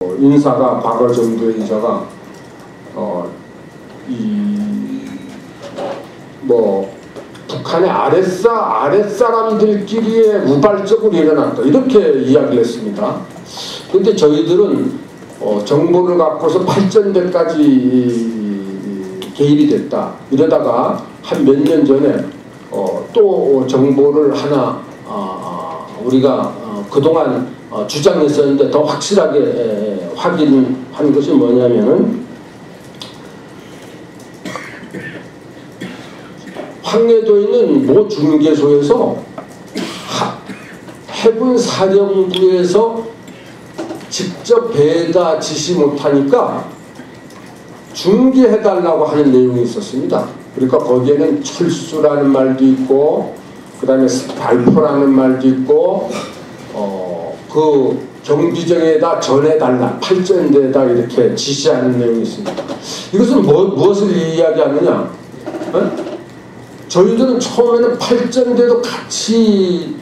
인사가 과거 정부의 인사가 북한의 아랫사람들끼리의 우발적으로 일어났다 이렇게 이야기를 했습니다. 그런데 저희들은 정보를 갖고서 발전대까지 개입이 됐다. 이러다가 한 몇 년 전에 또 정보를 하나 우리가 그동안 주장했었는데 더 확실하게 확인한 것이 뭐냐면은 황해도에 있는 모 중개소에서 해군사령부에서 직접 배에다 지시 못하니까 중개해달라고 하는 내용이 있었습니다. 그러니까 거기에는 철수라는 말도 있고 그 다음에 발포라는 말도 있고 그 경비정에다 전해달라 팔전대에다 이렇게 지시하는 내용이 있습니다. 이것은 무엇을 이야기하느냐? 저희들은 처음에는 팔전대도 같이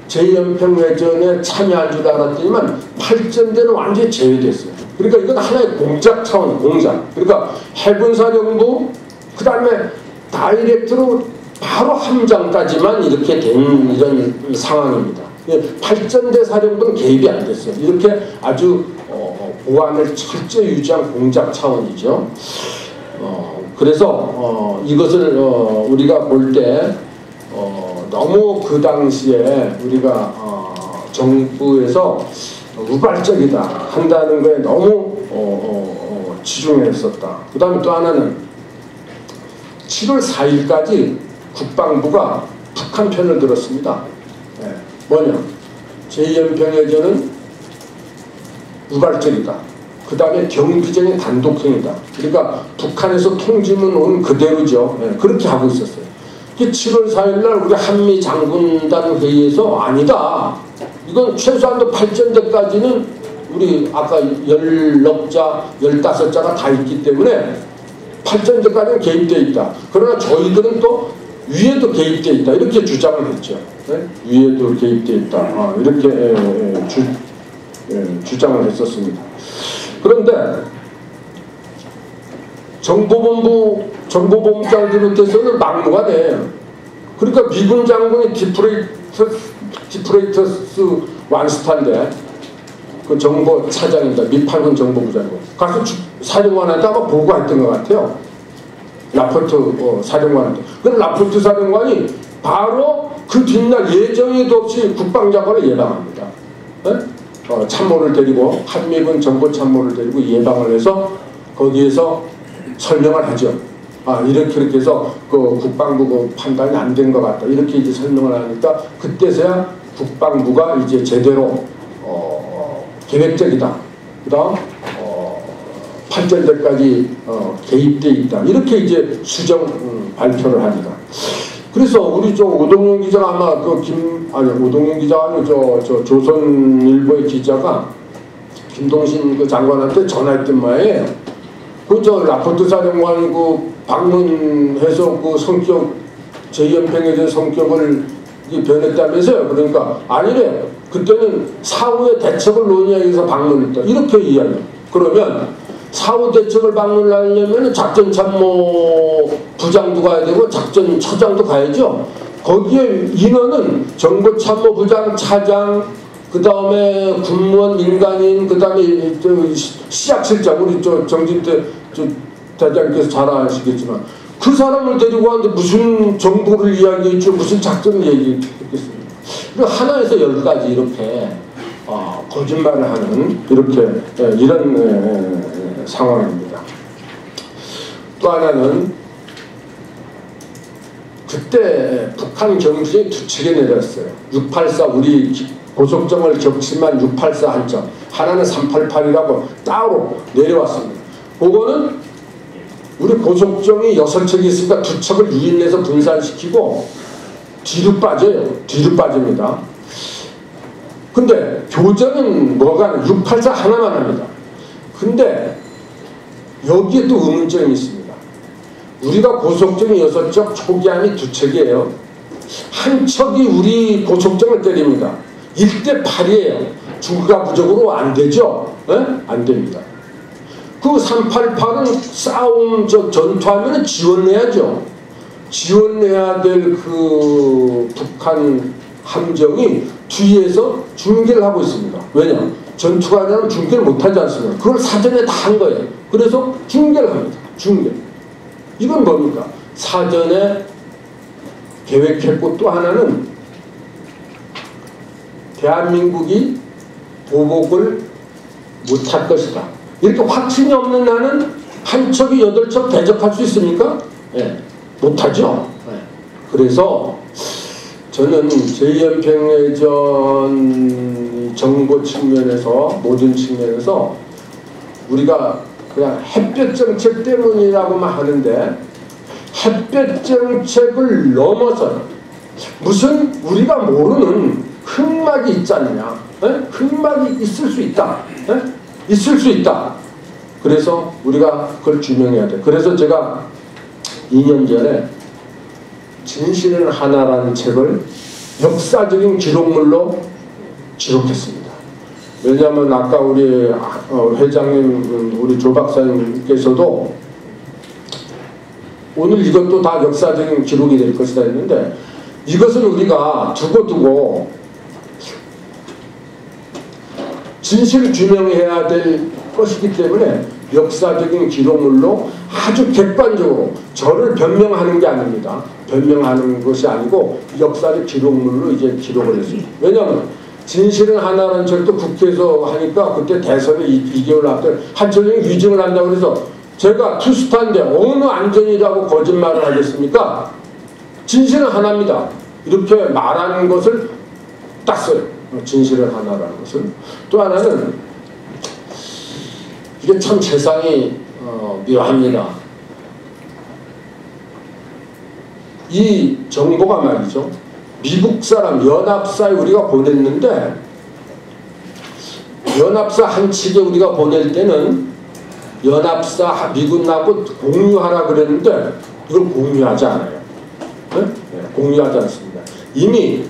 제2연평해전에 참여한 줄 알았더니만 팔전대는 완전히 제외됐어요. 그러니까 이건 하나의 공작 차원, 공작. 그러니까 해군사령부, 그 다음에 다이렉트로 바로 함장까지만 이렇게 된 이런 상황입니다. 팔전대 사령부는 개입이 안 됐어요. 이렇게 아주 보안을 철저히 유지한 공작 차원이죠. 그래서 이것을 우리가 볼 때 너무 그 당시에 우리가 정부에서 우발적이다 한다는 거에 너무 치중했었다. 그 다음에 또 하나는 7월 4일까지 국방부가 북한 편을 들었습니다. 뭐냐? 제2연평해전은 우발적이다. 그 다음에 경비정의 단독행위다. 그러니까 북한에서 통지문 온 그대로죠. 그렇게 하고 있었어요. 7월 4일날 우리 한미장군단 회의에서 아니다. 이건 최소한도 발전대까지는 우리 아까 10자, 15자가 다 있기 때문에 발전대까지는 개입되어 있다. 그러나 저희들은 또 위에도 개입되어 있다. 이렇게 주장을 했죠. 위에도 개입되어 있다. 이렇게 주장을 했었습니다. 그런데 정보본부장 비롯해서는 막무가 돼요. 그러니까 미군 장군이 디프레이터스 완스타인데 그 정보 차장입니다. 미8군 정보부장이고 가서 사령관한테 아마 보고했던 것 같아요. 라포트 사령관한테. 그럼 라포트 사령관이 바로 그 뒷날 예정에도 없이 국방장관을 예방합니다. 참모를 데리고 한미군 정보 참모를 데리고 예방을 해서 거기에서 설명을 하죠. 이렇게 해서 그 국방부 그 판단이 안 된 것 같다. 이렇게 이제 설명을 하니까 그때서야 국방부가 이제 제대로 계획적이다. 그다음 팔전대까지 개입돼 있다. 이렇게 이제 수정 발표를 합니다. 그래서 우리 오동영 기자가 아마 오동영 기자가 아니고 조선일보의 기자가 김동신 그 장관한테 전화했던 말이에요. 라포트 사령관 방문해서 그 성격 제2연평해전 성격을 변했다면서요. 그러니까 아니래요. 그때는 사후의 대책을 논의하기 위해서 방문했다. 이렇게 이야기해요. 그러면 사후 대책을 방문하려면 작전참모 부장도 가야 되고 작전처장도 가야죠. 거기에 인원은 정보참모부장, 차장, 그 다음에 군무원, 민간인, 그 다음에 시작실장, 우리 정진태 대장께서 잘 아시겠지만 그 사람을 데리고 왔는데 무슨 정보를 이야기했죠, 무슨 작전을 얘기했겠습니까? 하나에서 10가지 이렇게 거짓말을 하는 이런 상황입니다. 또 하나는 그때 북한 경비정이 두 척에 내렸어요. 684 우리 고속정을 겹치만 684 한 척, 하나는 388이라고 따로 내려왔습니다. 그거는 우리 고속정이 6척이 있으니까 2척을 유인해서 분산시키고 뒤로 빠져요. 뒤로 빠집니다. 근데 교전은 뭐가 684 하나만 합니다. 근데 여기에 또 의문점이 있습니다. 우리가 고속정이 6척, 초기함이 2척이에요. 한 척이 우리 고속정을 때립니다. 1대 8이에요. 중과 부적으로 안 되죠? 예? 안 됩니다. 그 388은 싸움, 전투하면 지원해야죠. 지원해야 될 그 북한 함정이 뒤에서 중계를 하고 있습니다. 왜냐? 전투가 아니라 중계를 못하지 않습니까? 그걸 사전에 다 한 거예요. 그래서 중계를 합니다. 중계. 이건 뭡니까? 사전에 계획했고 또 하나는 대한민국이 보복을 못할 것이다. 이렇게 확신이 없는 나는 한 척이 8척 대적할 수 있습니까? 예, 못하죠. 예. 그래서 저는 제2연평해전 정보 측면에서 모든 측면에서 우리가 그냥 햇볕 정책 때문이라고만 하는데 햇볕 정책을 넘어서 무슨 우리가 모르는 흑막이 있지 않느냐. 에? 흑막이 있을 수 있다. 에? 있을 수 있다. 그래서 우리가 그걸 규명해야 돼. 그래서 제가 2년 전에 진실은 하나라는 책을 역사적인 기록물로 기록했습니다. 왜냐하면 아까 우리 회장님, 우리 조 박사님께서도 오늘 이것도 다 역사적인 기록이 될 것이다 했는데 이것은 우리가 두고두고 진실을 규명해야 될 것이기 때문에 역사적인 기록물로 아주 객관적으로 저를 변명하는 게 아닙니다. 변명하는 것이 아니고 역사적 기록물로 이제 기록을 했습니다. 왜냐하면 진실은 하나라는 책도 국회에서 하니까 그때 대선에 2개월 앞에 한철용이 위증을 한다고 해서 제가 투스타인데 어느 안전이라고 거짓말을 하겠습니까? 진실은 하나입니다. 이렇게 말하는 것을 땄어요. 진실은 하나라는 것을. 또 하나는 이게 참 세상이 묘합니다. 이 정보가 말이죠. 미국 사람 연합사에 우리가 보냈는데 연합사 한 측에 우리가 보낼 때는 연합사 미군하고 공유하라 그랬는데 이걸 공유하지 않아요. 네? 네, 공유하지 않습니다. 이미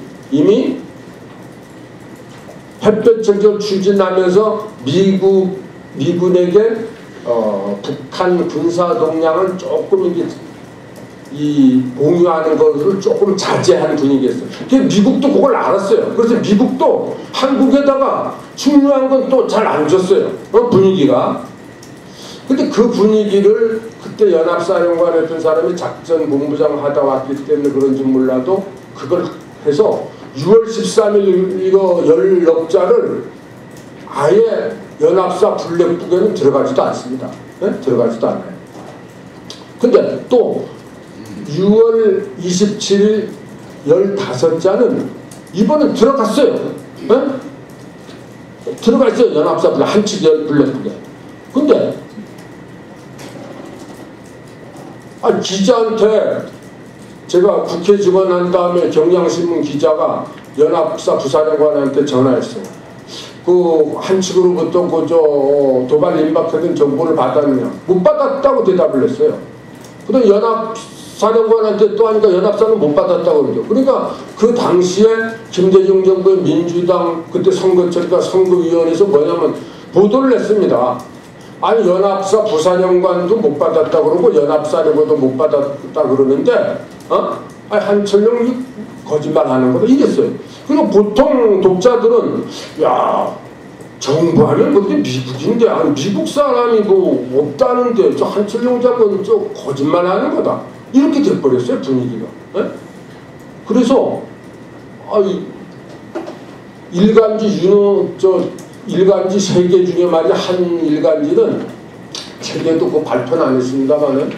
햇볕정책을 추진하면서 미군에게 북한 군사 동향을 조금 이제 공유하는 것을 조금 자제하는 분위기였어요. 미국도 그걸 알았어요. 그래서 미국도 한국에다가 중요한 건 또 잘 안 줬어요. 분위기가. 근데 그 분위기를 그때 연합사령관이었던 사람이 작전본부장 하다 왔기 때문에 그런지 몰라도 그걸 해서 6월 13일 이거 연락자를 아예 연합사 블랙북에는 들어가지도 않습니다. 네? 들어가지도 않아요. 근데 또 6월 27일 15자는 이번엔 들어갔어요. 네? 들어가 있어요. 연합사 한측 블랙북에. 근데 기자한테 제가 국회 직원한 다음에 경향신문 기자가 연합사 부사령관한테 전화했어요. 그 한측으로부터 그저 도발 임박하던 정보를 받았느냐. 못 받았다고 대답을 했어요. 그다음 연합사령관한테 또 하니까 연합사는 못 받았다고 그러죠. 그러니까 그 당시에 김대중 정부의 민주당 그때 선거철과 선거위원회에서 뭐냐면 보도를 했습니다. 아니 연합사 부사령관도 못 받았다 그러고 연합사령관도 못 받았다 그러는데 한철용이 거짓말하는 거다 이랬어요. 그리고 보통 독자들은 야 정부하면 그게 미국인데 아니 미국 사람이 뭐 없다는데 저 한철용 장관은 저 거짓말하는 거다 이렇게 돼버렸어요 분위기가. 네? 그래서 일간지 3개 중에 말이야 한 일간지는 책에도 그 발표는 안 했습니다만은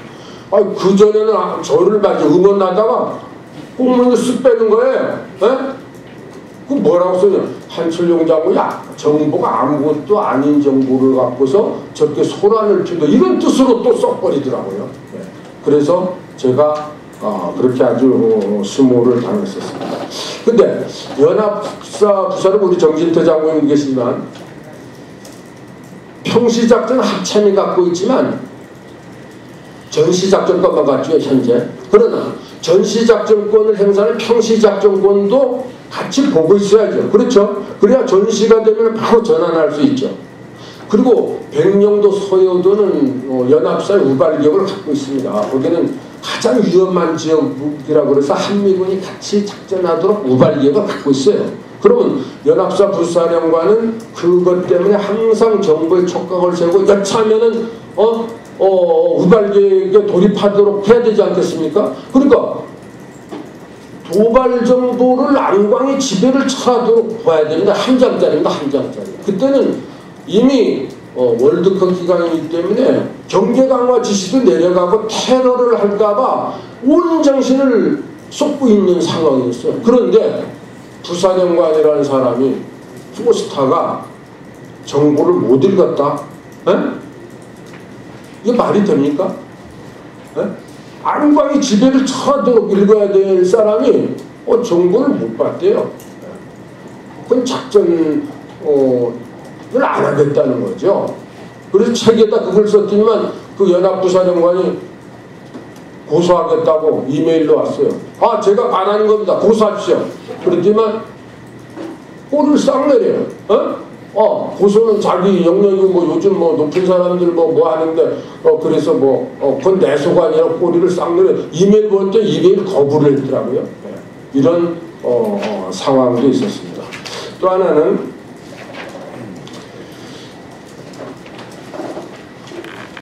그 전에는 저를 응원하다가 꽁무니를 쓱 빼는 거예요. 에? 그 뭐라고 써요? 한철용 장군이 정보가 아무것도 아닌 정보를 갖고서 저렇게 소란을 피우다 이런 뜻으로 또 써버리더라고요. 네. 그래서 제가 그렇게 아주 수모를 당했었습니다. 근데 연합사 부사는 우리 정진태 장군님 계시지만 평시작전 합참이 갖고 있지만 전시작전권만 갖죠 현재. 그러나 전시작전권을 행사하는 평시작전권도 같이 보고 있어야죠. 그렇죠? 그래야 전시가 되면 바로 전환할 수 있죠. 그리고 백령도 서해오도는 연합사의 우발기업을 갖고 있습니다. 거기는 가장 위험한 지역이라고 그래서 한미군이 같이 작전하도록 우발기업을 갖고 있어요. 그러면 연합사 부사령관은 그것 때문에 항상 정부의 촉각을 세우고 여차하면은 우발기업에 돌입하도록 해야 되지 않겠습니까? 그러니까 도발 정보를 안광의 지배를 철하도록 봐야 됩니다. 한 장짜리입니다. 한 장짜리. 그때는 이미 월드컵 기간이기 때문에 경계 강화 지시도 내려가고 테러를 할까봐 온 정신을 쏟고 있는 상황이었어요. 그런데 부사령관이라는 사람이 포스타가 정보를 못 읽었다? 에? 이게 말이 됩니까? 에? 안광의 지배를 쳐도록 읽어야 될 사람이 정보를 못 봤대요. 그건 작전을 안 하겠다는 거죠. 그래서 책에다 그걸 썼더니만 그 연합부사령관이 고소하겠다고 이메일로 왔어요. 아, 제가 반하는 겁니다. 고소하십시오. 그랬더니만 꼴을 싹 내려요. 고소는 자기 영역이 요즘 높은 사람들 뭐 하는데 그래서 그건 내 소가 아니라 꼬리를 싹 내려. 이메일 볼 때 이메일 거부를 했더라고요. 이런 상황도 있었습니다. 또 하나는